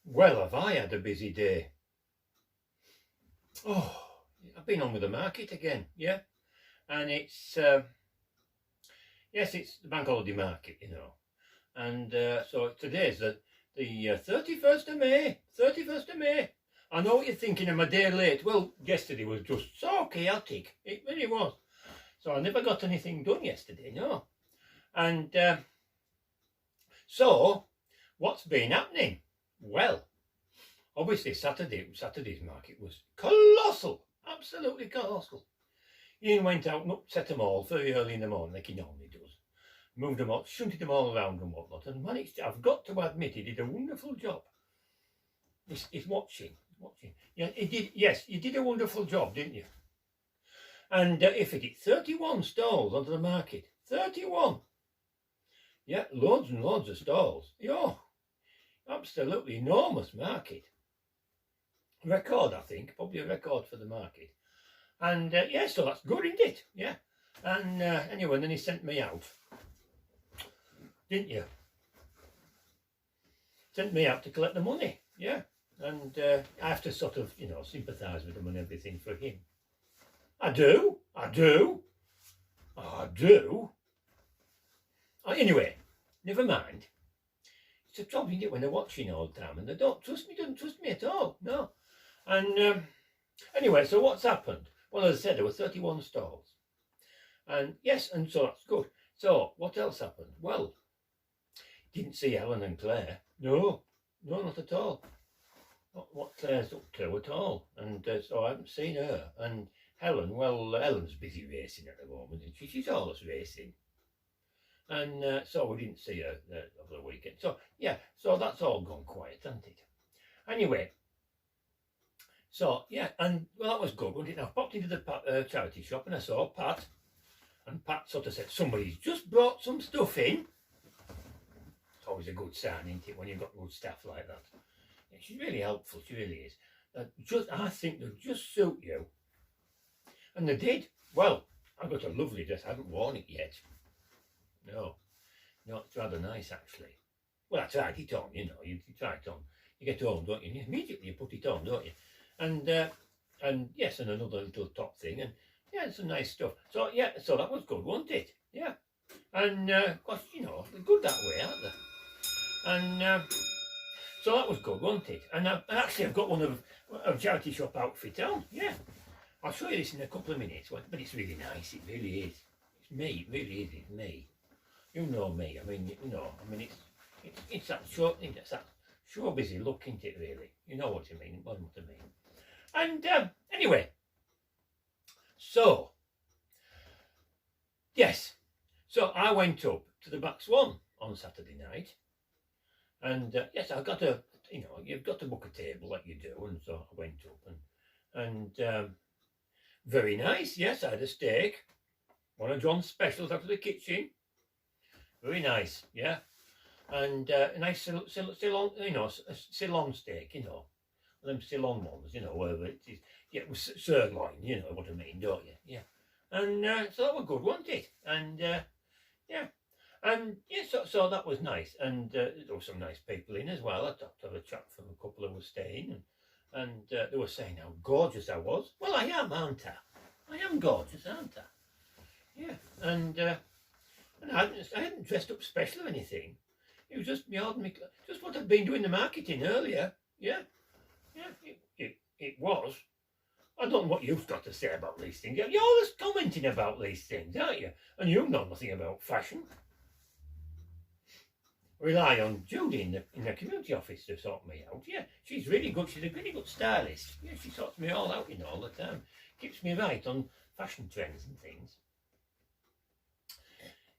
Well, have I had a busy day. Oh, I've been on with the market again, yeah. And it's, yes, it's the bank holiday market, And so today's the 31st of May, 31st of May. I know what you're thinking, I'm a day late. Well, yesterday was just so chaotic. It really was. So I never got anything done yesterday, no. And so what's been happening? Well, obviously Saturday's market was colossal, absolutely colossal. Ian went out and upset them all very early in the morning, like he normally does. Moved them all, shunted them all around and whatnot, and managed. I've got to admit, he did a wonderful job. He's watching. Yeah, he did. Yes, you did a wonderful job, didn't you? And if he did 31 stalls onto the market, 31. Yeah, loads and loads of stalls. Yeah, absolutely enormous market. Record, I think, probably a record for the market. And yeah, so that's good, isn't it? Yeah. And anyway, and then he sent me out, didn't you? Sent me out to collect the money, yeah. And I have to sort of, sympathise with him and everything for him. I do. Anyway, never mind. It's a trouble, isn't it, when they're watching all the time and they don't trust me at all, no. And anyway, so what's happened? Well, as I said, there were 31 stalls. And yes, and so that's good. So what else happened? Well, didn't see Helen and Claire. No, not at all. Not what Claire's up to at all. And so I haven't seen her. And Helen, well, Helen's busy racing at the moment, and she's always racing. And so we didn't see her over the weekend. So yeah, so that's all gone quiet, hasn't it? Anyway, so yeah, and well, that was good, wasn't it? I popped into the charity shop and I saw Pat, and Pat sort of said, somebody's just brought some stuff in. It's always a good sign, isn't it, when you've got good staff like that. Yeah, she's really helpful, she really is. I think they'll just suit you. And they did. Well, I've got a lovely dress, I haven't worn it yet. No, it's rather nice actually. Well, I tried it on, you try it on. You get home, don't you? Immediately you put it on, don't you? And yes, and another little top thing, and yeah, some nice stuff. So yeah, so that was good, wasn't it? Yeah. And gosh, they're good that way, aren't they? And so that was good, wasn't it? And I've got one of charity shop outfit on. Yeah, I'll show you this in a couple of minutes. But it's really nice. It really is. It's me. It really is. It's me. You know me. I mean, it's that short. It's that show busy look, isn't it? Really. You know what I mean. What I mean. And anyway, so yes, so I went up to the Back Swan on Saturday night, and yes, I got you've got to book a table like you do, and so I went up and very nice. Yes, I had a steak, one of John's specials out of the kitchen. Very nice, yeah, and a nice Ceylon steak, them Ceylon ones, wherever it is. Yeah, it was sirloin, you know what I mean, don't you? Yeah. And so that was good, wasn't it? And yeah. And yeah, so that was nice. And there were some nice people in as well. I talked to a chap from a couple who were staying, and they were saying how gorgeous I was. Well, I am, aren't I? I am gorgeous, aren't I? Yeah. And I hadn't dressed up special or anything. It was just just what I'd been doing the marketing earlier. Yeah. Yeah, it was. I don't know what you've got to say about these things. You're always commenting about these things, aren't you? And you know nothing about fashion. Rely on Judy in the community office to sort me out. Yeah, she's really good. She's a really good stylist. Yeah, she sorts me all out, all the time. Keeps me right on fashion trends and things.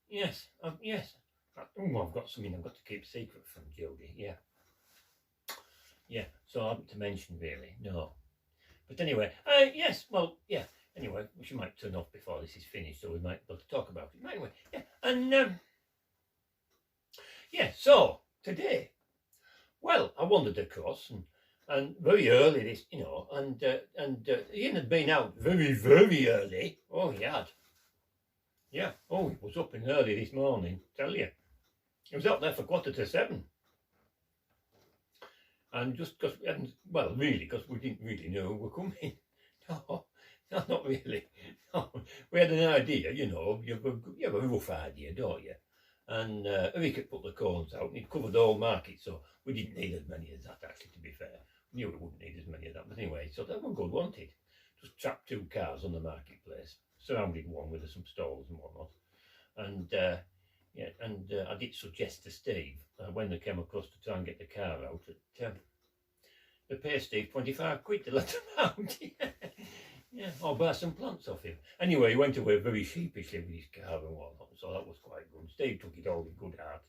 Yes, yes. I've got something I've got to keep secret from Judy. Yeah. Yeah, so I haven't to mention really, no. But anyway, yes, well, yeah. Anyway, she might turn off before this is finished, so we might be able to talk about it. Anyway, yeah, and yeah. So today, well, I wandered across and very early this, and Ian had been out very, very early. Oh, he had. Yeah. Oh, he was up in early this morning. Tell you, he was out there for 7:15. and just because, well, really, because we didn't really know we were coming. No, no, not really. No. We had an idea, you know, you have a rough idea, don't you? And we could put the cones out, and it covered the whole market, so we didn't need as many as that, actually, to be fair. We knew we wouldn't need as many as that, but anyway, so that were good, wasn't it? Just trapped 2 cars on the marketplace, surrounded one with some stalls and whatnot. And yeah, and I did suggest to Steve when they came across to try and get the car out, that they pay Steve 25 quid to let them out. Yeah, I'll buy some plants off him. Anyway, he went away very sheepishly with his car and whatnot, so that was quite good. Steve took it all with good heart.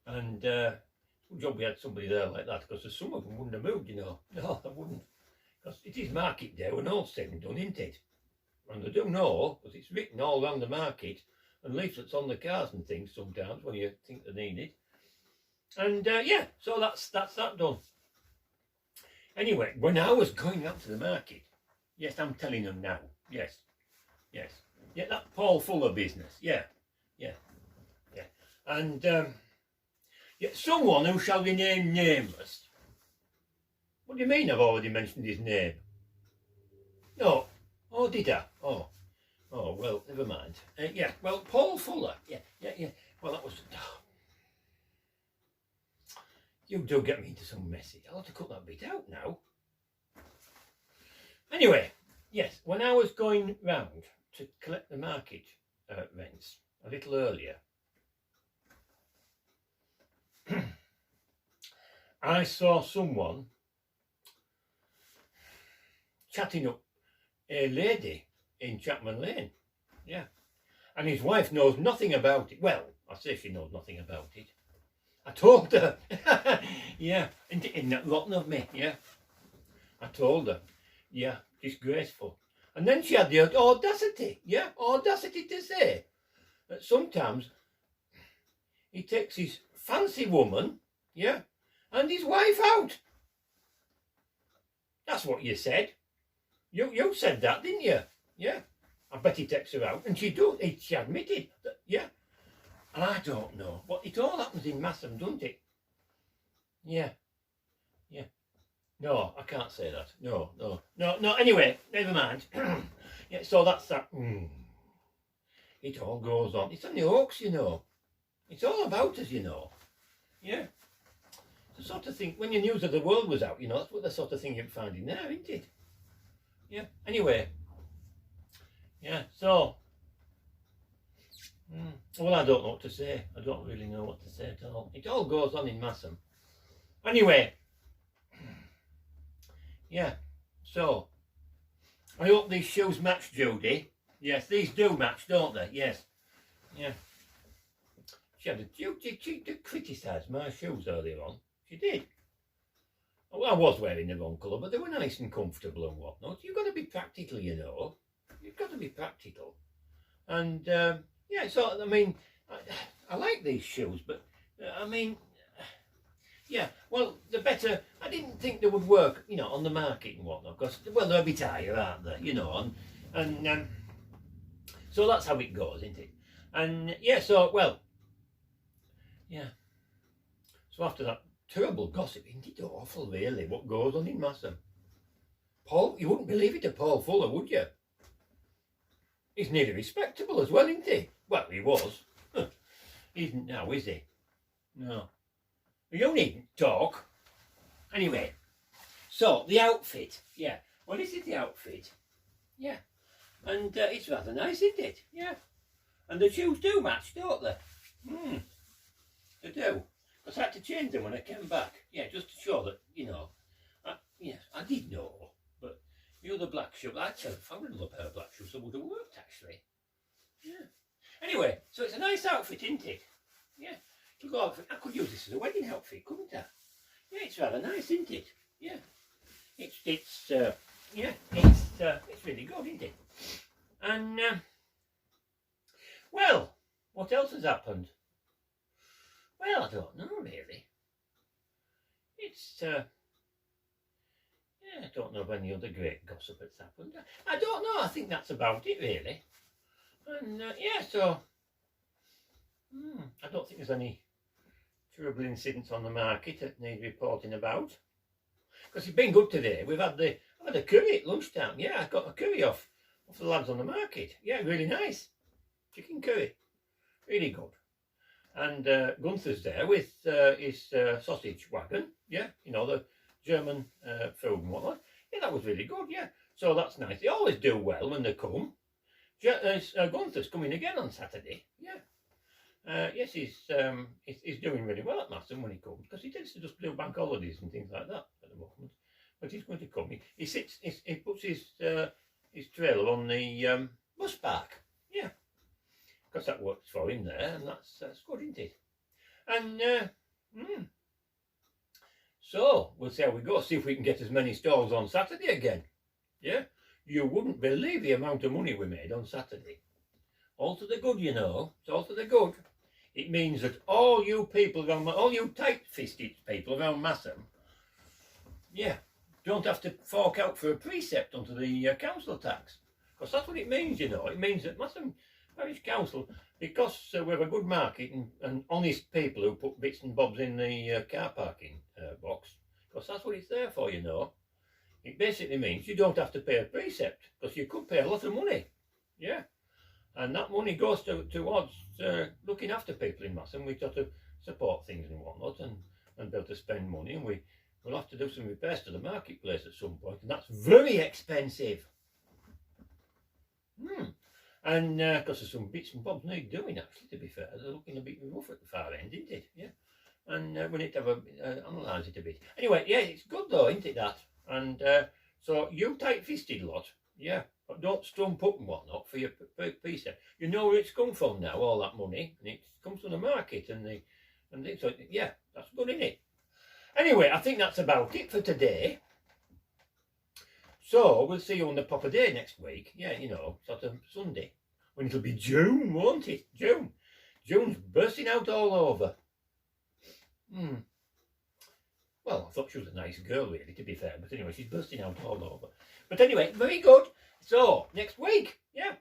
And good job we had somebody there like that, because some of them wouldn't have moved, you know. No, they wouldn't. Because it is market day when all said and done, isn't it? And they do know, because it's written all around the market, and leaflets on the cars and things sometimes when you think they need it. And yeah, so that's that done. Anyway, when I was going out to the market, yes, I'm telling them now. Yes. Yeah, that Paul Fuller business. Yeah. And yeah, someone who shall be named nameless. What do you mean I've already mentioned his name? No. Oh, did I? Oh, well, never mind. Yeah, well, Paul Fuller. Yeah. Well, that was... Oh. You do get me into some messy. I'll have to cut that bit out now. Anyway, yes, when I was going round to collect the market rents a little earlier, I saw someone chatting up a lady in Chapman Lane. Yeah. And his wife knows nothing about it. Well, I say she knows nothing about it. I told her. Yeah, in that rotten of me, yeah. I told her. Yeah, disgraceful. And then she had the audacity to say that sometimes he takes his fancy woman, yeah, and his wife out. That's what you said. You said that, didn't you? Yeah. I bet he takes her out, and she admitted that, yeah. And I don't know, but it all happens in Masham, doesn't it? Yeah. No, I can't say that. No. Anyway, never mind. Yeah, so that's that. It all goes on. It's on the hoax, you know. It's all about us, you know. Yeah. The sort of thing, when the news of the world was out, you know, that's what the sort of thing you'd find in there, isn't it? Yeah. Anyway. Yeah, so. Well, I don't know what to say. I don't really know what to say at all. It all goes on in Masham. Anyway. Yeah, so. I hope these shoes match, Judy. Yes, these do match, don't they? Yes. Yeah. She had a duty to criticise my shoes earlier on. She did. Well, I was wearing the wrong colour, but they were nice and comfortable and whatnot. You've got to be practical, you know. You've got to be practical. And, yeah, so, I mean, I like these shoes, but, I mean, yeah, well, the better, I didn't think they would work, you know, on the market and whatnot, because, well, they're a bit higher, aren't they, you know, and so that's how it goes, isn't it? And, yeah, so, well, yeah, so after that terrible gossip, isn't it awful, really, what goes on in Masham? Paul, you wouldn't believe it, to Paul Fuller, would you? He's nearly respectable as well, isn't he? Well, he was. He isn't now, is he? No. You needn't talk. Anyway, so the outfit. Yeah. Well, this is the outfit. Yeah. And it's rather nice, isn't it? Yeah. And the shoes do match, don't they? They do. Because I had to change them when I came back. Yeah, just to show that, you know. I did know. But the other black shoes, I found another pair of black shoes that would have worked, actually. Yeah. Anyway, so it's a nice outfit, isn't it? Yeah. I could use this as a wedding outfit, couldn't I? Yeah, it's rather nice, isn't it? Yeah. It's really good, isn't it? And well, what else has happened? Well, I don't know really. It's yeah, I don't know of any other great gossip that's happened. I don't know. I think that's about it really. And yeah, so I don't think there's any terrible incidents on the market that need reporting about. Because it's been good today. I've had a curry at lunchtime. Yeah, I got a curry off the lads on the market. Yeah, really nice. Chicken curry. Really good. And Gunther's there with his sausage wagon. Yeah, you know, the German food and whatnot. Yeah, that was really good. Yeah, so that's nice. They always do well when they come. Gunther's coming again on Saturday. Yeah. Yes, he's doing really well at Masham when he comes, because he tends to just do bank holidays and things like that at the moment. But he's going to come. He puts his trailer on the bus park. Yeah, because that works for him there, and that's good, isn't it? And so we'll see how we go. See if we can get as many stalls on Saturday again. Yeah, you wouldn't believe the amount of money we made on Saturday. All to the good, you know. It's all to the good. It means that all you people around, all you tight-fisted people around Masham, yeah, don't have to fork out for a precept onto the council tax. Because that's what it means, you know. It means that Masham Parish Council, because we have a good market and honest people who put bits and bobs in the car parking box, because that's what it's there for, you know. It basically means you don't have to pay a precept, because you could pay a lot of money. Yeah. And that money goes towards looking after people in Masham. We've got to support things and whatnot, and be able to spend money. And we'll have to do some repairs to the marketplace at some point, and that's very expensive. And because there's some bits and bobs need doing, actually, to be fair. They're looking a bit rough at the far end, isn't it? Yeah. And we need to have analyse it a bit. Anyway, yeah, it's good though, isn't it, that? And so you tight-fisted lot, yeah. But don't stump up and whatnot for your precept. You know where it's come from now, all that money, and it comes from the market, so yeah, that's good, isn't it? Anyway, I think that's about it for today. So we'll see you on the proper day next week. Yeah, you know, sort of Sunday, when it'll be June, won't it? June. June's bursting out all over. Well, I thought she was a nice girl, really, to be fair. But anyway, she's bursting out all over. But anyway, very good. So, next week, yeah.